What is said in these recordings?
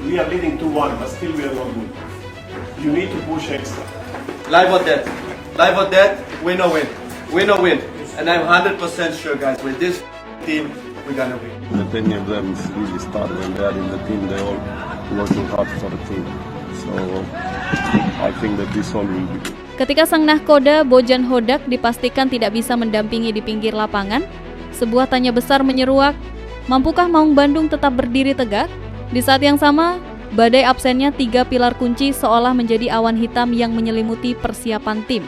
We are leading 2-1, but still we are not good. You need to push extra. Live or dead. Live or dead, win or win. Win or win. And I'm 100% sure, guys, with this team, we're gonna win. That any of them really start when they are in the team, they all working hard for the team. So I think that this all will be good. Ketika sang nahkoda Bojan Hodak dipastikan tidak bisa mendampingi di pinggir lapangan, sebuah tanya besar menyeruak, mampukah Maung Bandung tetap berdiri tegak? Di saat yang sama, badai absennya 3 pilar kunci seolah menjadi awan hitam yang menyelimuti persiapan tim.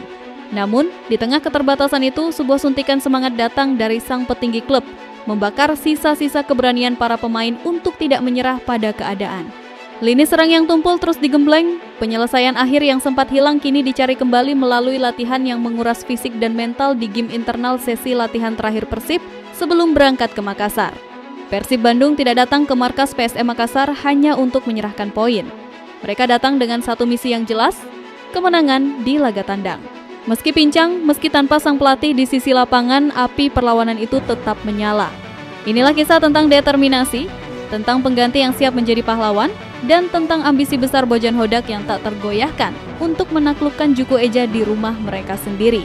Namun, di tengah keterbatasan itu, sebuah suntikan semangat datang dari sang petinggi klub, membakar sisa-sisa keberanian para pemain untuk tidak menyerah pada keadaan. Lini serang yang tumpul terus digembleng, penyelesaian akhir yang sempat hilang kini dicari kembali melalui latihan yang menguras fisik dan mental di game internal sesi latihan terakhir Persib sebelum berangkat ke Makassar. Persib Bandung tidak datang ke markas PSM Makassar hanya untuk menyerahkan poin. Mereka datang dengan satu misi yang jelas, kemenangan di laga tandang. Meski pincang, meski tanpa sang pelatih di sisi lapangan, api perlawanan itu tetap menyala. Inilah kisah tentang determinasi, tentang pengganti yang siap menjadi pahlawan, dan tentang ambisi besar Bojan Hodak yang tak tergoyahkan untuk menaklukkan Juku Eja di rumah mereka sendiri.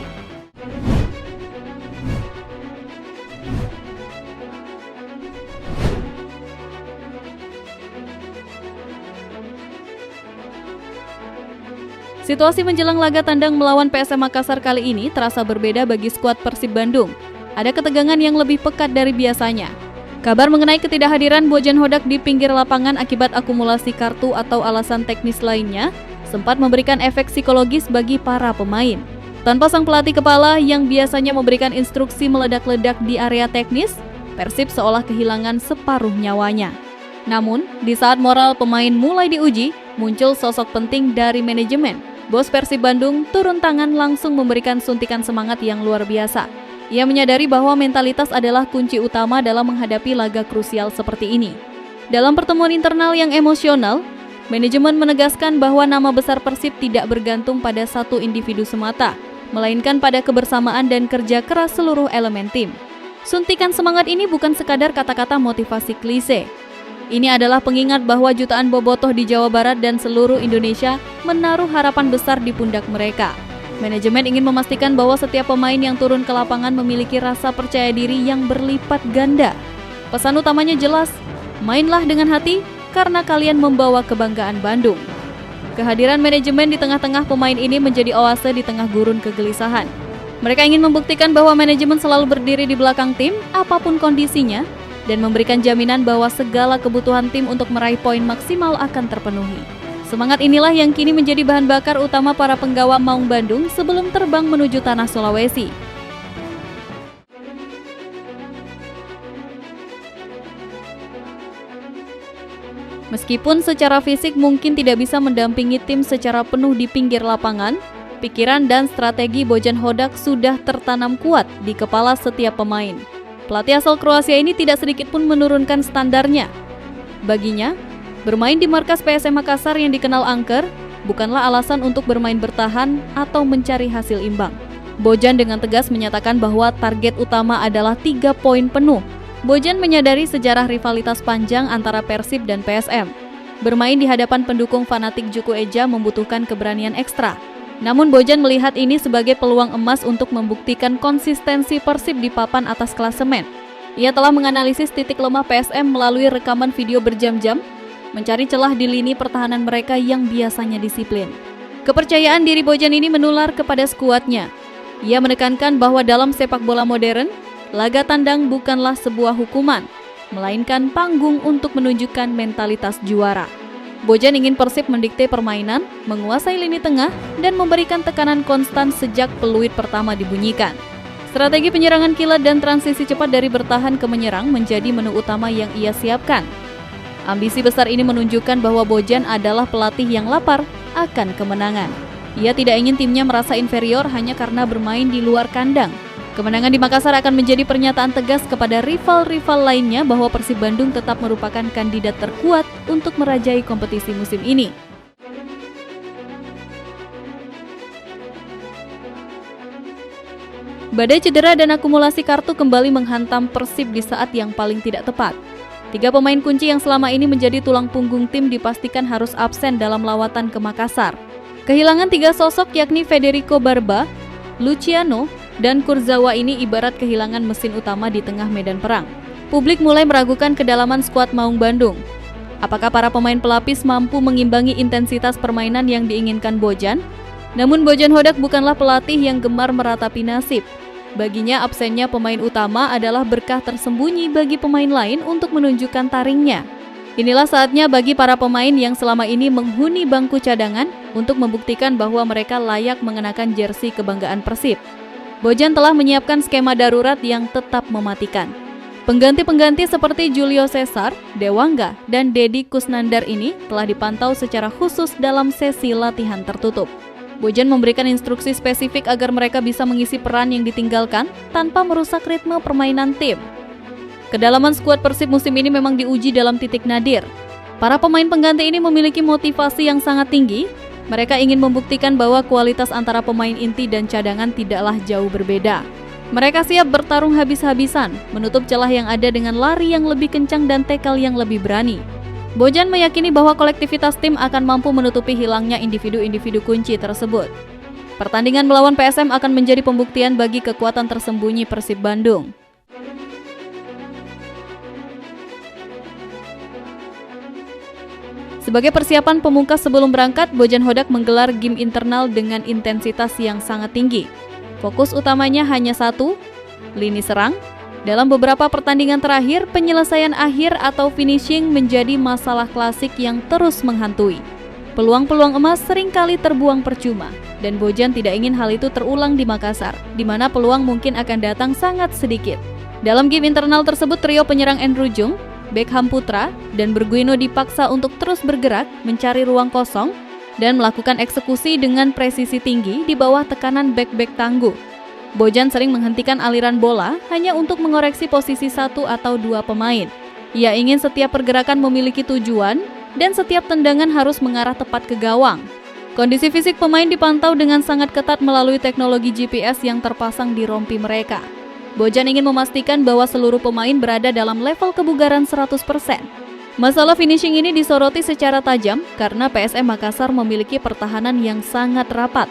Situasi menjelang laga tandang melawan PSM Makassar kali ini terasa berbeda bagi skuad Persib Bandung. Ada ketegangan yang lebih pekat dari biasanya. Kabar mengenai ketidakhadiran Bojan Hodak di pinggir lapangan akibat akumulasi kartu atau alasan teknis lainnya sempat memberikan efek psikologis bagi para pemain. Tanpa sang pelatih kepala yang biasanya memberikan instruksi meledak-ledak di area teknis, Persib seolah kehilangan separuh nyawanya. Namun, di saat moral pemain mulai diuji, muncul sosok penting dari manajemen. Bos Persib Bandung turun tangan langsung memberikan suntikan semangat yang luar biasa. Ia menyadari bahwa mentalitas adalah kunci utama dalam menghadapi laga krusial seperti ini. Dalam pertemuan internal yang emosional, manajemen menegaskan bahwa nama besar Persib tidak bergantung pada satu individu semata, melainkan pada kebersamaan dan kerja keras seluruh elemen tim. Suntikan semangat ini bukan sekadar kata-kata motivasi klise. Ini adalah pengingat bahwa jutaan bobotoh di Jawa Barat dan seluruh Indonesia menaruh harapan besar di pundak mereka. Manajemen ingin memastikan bahwa setiap pemain yang turun ke lapangan memiliki rasa percaya diri yang berlipat ganda. Pesan utamanya jelas, mainlah dengan hati karena kalian membawa kebanggaan Bandung. Kehadiran manajemen di tengah-tengah pemain ini menjadi oase di tengah gurun kegelisahan. Mereka ingin membuktikan bahwa manajemen selalu berdiri di belakang tim, apapun kondisinya, dan memberikan jaminan bahwa segala kebutuhan tim untuk meraih poin maksimal akan terpenuhi. Semangat inilah yang kini menjadi bahan bakar utama para penggawa Maung Bandung sebelum terbang menuju tanah Sulawesi. Meskipun secara fisik mungkin tidak bisa mendampingi tim secara penuh di pinggir lapangan, pikiran dan strategi Bojan Hodak sudah tertanam kuat di kepala setiap pemain. Pelatih asal Kroasia ini tidak sedikit pun menurunkan standarnya. Baginya, bermain di markas PSM Makassar yang dikenal angker bukanlah alasan untuk bermain bertahan atau mencari hasil imbang. Bojan dengan tegas menyatakan bahwa target utama adalah 3 poin penuh. Bojan menyadari sejarah rivalitas panjang antara Persib dan PSM. Bermain di hadapan pendukung fanatik Juku Eja membutuhkan keberanian ekstra. Namun Bojan melihat ini sebagai peluang emas untuk membuktikan konsistensi Persib di papan atas klasemen. Ia telah menganalisis titik lemah PSM melalui rekaman video berjam-jam, mencari celah di lini pertahanan mereka yang biasanya disiplin. Kepercayaan diri Bojan ini menular kepada skuadnya. Ia menekankan bahwa dalam sepak bola modern, laga tandang bukanlah sebuah hukuman, melainkan panggung untuk menunjukkan mentalitas juara. Bojan ingin Persib mendikte permainan, menguasai lini tengah, dan memberikan tekanan konstan sejak peluit pertama dibunyikan. Strategi penyerangan kilat dan transisi cepat dari bertahan ke menyerang menjadi menu utama yang ia siapkan. Ambisi besar ini menunjukkan bahwa Bojan adalah pelatih yang lapar akan kemenangan. Ia tidak ingin timnya merasa inferior hanya karena bermain di luar kandang. Kemenangan di Makassar akan menjadi pernyataan tegas kepada rival-rival lainnya bahwa Persib Bandung tetap merupakan kandidat terkuat untuk merajai kompetisi musim ini. Badai cedera dan akumulasi kartu kembali menghantam Persib di saat yang paling tidak tepat. 3 pemain kunci yang selama ini menjadi tulang punggung tim dipastikan harus absen dalam lawatan ke Makassar. Kehilangan 3 sosok yakni Federico Barba, Luciano, dan Kurzawa ini ibarat kehilangan mesin utama di tengah medan perang. Publik mulai meragukan kedalaman skuad Maung Bandung. Apakah para pemain pelapis mampu mengimbangi intensitas permainan yang diinginkan Bojan? Namun Bojan Hodak bukanlah pelatih yang gemar meratapi nasib. Baginya absennya pemain utama adalah berkah tersembunyi bagi pemain lain untuk menunjukkan taringnya. Inilah saatnya bagi para pemain yang selama ini menghuni bangku cadangan untuk membuktikan bahwa mereka layak mengenakan jersey kebanggaan Persib. Bojan telah menyiapkan skema darurat yang tetap mematikan. Pengganti-pengganti seperti Julio Cesar, Dewangga, dan Deddy Kusnandar ini telah dipantau secara khusus dalam sesi latihan tertutup. Bojan memberikan instruksi spesifik agar mereka bisa mengisi peran yang ditinggalkan tanpa merusak ritme permainan tim. Kedalaman skuad Persib musim ini memang diuji dalam titik nadir. Para pemain pengganti ini memiliki motivasi yang sangat tinggi. Mereka ingin membuktikan bahwa kualitas antara pemain inti dan cadangan tidaklah jauh berbeda. Mereka siap bertarung habis-habisan, menutup celah yang ada dengan lari yang lebih kencang dan tackle yang lebih berani. Bojan meyakini bahwa kolektivitas tim akan mampu menutupi hilangnya individu-individu kunci tersebut. Pertandingan melawan PSM akan menjadi pembuktian bagi kekuatan tersembunyi Persib Bandung. Sebagai persiapan pemungkas sebelum berangkat, Bojan Hodak menggelar game internal dengan intensitas yang sangat tinggi. Fokus utamanya hanya satu, lini serang. Dalam beberapa pertandingan terakhir, penyelesaian akhir atau finishing menjadi masalah klasik yang terus menghantui. Peluang-peluang emas seringkali terbuang percuma, dan Bojan tidak ingin hal itu terulang di Makassar, di mana peluang mungkin akan datang sangat sedikit. Dalam game internal tersebut, trio penyerang Andrew Jung, Beckham Putra, dan Berguino dipaksa untuk terus bergerak, mencari ruang kosong, dan melakukan eksekusi dengan presisi tinggi di bawah tekanan bek-bek tangguh. Bojan sering menghentikan aliran bola hanya untuk mengoreksi posisi 1 atau 2 pemain. Ia ingin setiap pergerakan memiliki tujuan dan setiap tendangan harus mengarah tepat ke gawang. Kondisi fisik pemain dipantau dengan sangat ketat melalui teknologi GPS yang terpasang di rompi mereka. Bojan ingin memastikan bahwa seluruh pemain berada dalam level kebugaran 100%. Masalah finishing ini disoroti secara tajam karena PSM Makassar memiliki pertahanan yang sangat rapat.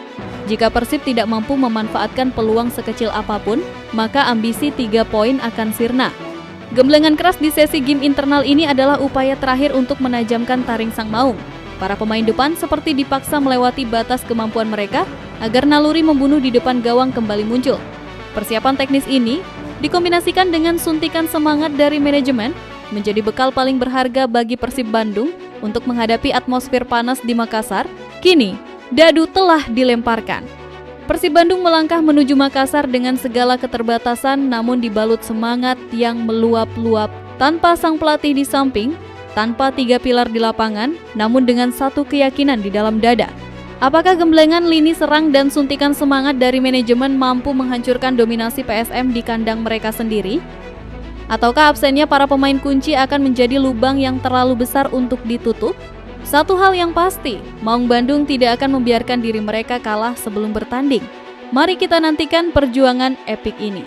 Jika Persib tidak mampu memanfaatkan peluang sekecil apapun, maka ambisi 3 poin akan sirna. Gemblengan keras di sesi game internal ini adalah upaya terakhir untuk menajamkan taring sang maung. Para pemain depan seperti dipaksa melewati batas kemampuan mereka agar naluri membunuh di depan gawang kembali muncul. Persiapan teknis ini dikombinasikan dengan suntikan semangat dari manajemen menjadi bekal paling berharga bagi Persib Bandung untuk menghadapi atmosfer panas di Makassar. Kini, dadu telah dilemparkan. Persib Bandung melangkah menuju Makassar dengan segala keterbatasan namun dibalut semangat yang meluap-luap tanpa sang pelatih di samping, tanpa 3 pilar di lapangan, namun dengan satu keyakinan di dalam dada. Apakah gemblengan lini serang dan suntikan semangat dari manajemen mampu menghancurkan dominasi PSM di kandang mereka sendiri? Ataukah absennya para pemain kunci akan menjadi lubang yang terlalu besar untuk ditutup? Satu hal yang pasti, Maung Bandung tidak akan membiarkan diri mereka kalah sebelum bertanding. Mari kita nantikan perjuangan epik ini.